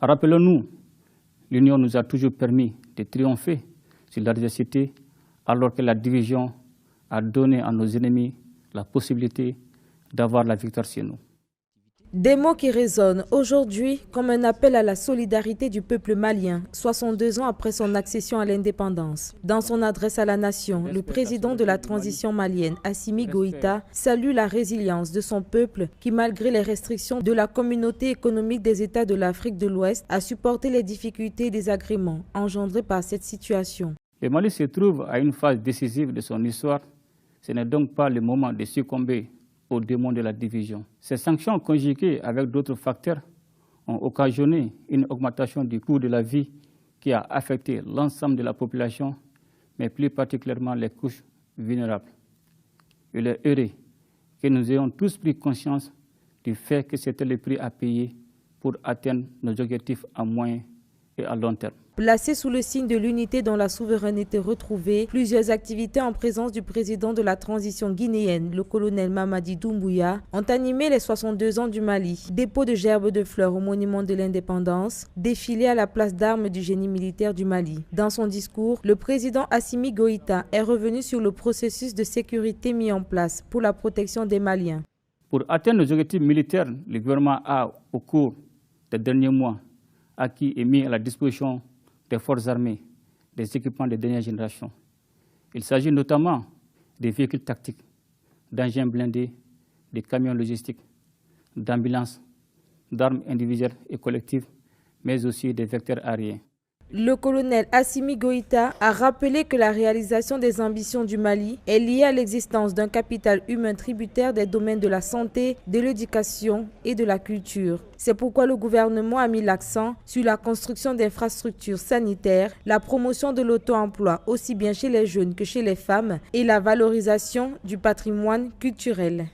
Rappelons-nous, l'union nous a toujours permis de triompher sur l'adversité, alors que la division a donné à nos ennemis la possibilité d'avoir la victoire sur nous. Des mots qui résonnent aujourd'hui comme un appel à la solidarité du peuple malien, 62 ans après son accession à l'indépendance. Dans son adresse à la nation, le président de la transition malienne, Assimi Goïta, salue la résilience de son peuple qui, malgré les restrictions de la communauté économique des États de l'Afrique de l'Ouest, a supporté les difficultés et désagréments engendrés par cette situation. Le Mali se trouve à une phase décisive de son histoire. Ce n'est donc pas le moment de succomber aux démons de la division. Ces sanctions conjuguées avec d'autres facteurs ont occasionné une augmentation du coût de la vie qui a affecté l'ensemble de la population, mais plus particulièrement les couches vulnérables. Il est heureux que nous ayons tous pris conscience du fait que c'était le prix à payer pour atteindre nos objectifs à moyen et à long terme. Placés sous le signe de l'unité dont la souveraineté retrouvée, plusieurs activités en présence du président de la transition guinéenne, le colonel Mamadi Doumbouya, ont animé les 62 ans du Mali. Dépôt de gerbes de fleurs au monument de l'indépendance, défilé à la place d'armes du génie militaire du Mali. Dans son discours, le président Assimi Goïta est revenu sur le processus de sécurité mis en place pour la protection des Maliens. Pour atteindre nos objectifs militaires, le gouvernement a, au cours des derniers mois, acquis et mis à la disposition des forces armées, des équipements de dernière génération. Il s'agit notamment des véhicules tactiques, d'engins blindés, de camions logistiques, d'ambulances, d'armes individuelles et collectives, mais aussi des vecteurs aériens. Le colonel Assimi Goïta a rappelé que la réalisation des ambitions du Mali est liée à l'existence d'un capital humain tributaire des domaines de la santé, de l'éducation et de la culture. C'est pourquoi le gouvernement a mis l'accent sur la construction d'infrastructures sanitaires, la promotion de l'auto-emploi aussi bien chez les jeunes que chez les femmes et la valorisation du patrimoine culturel.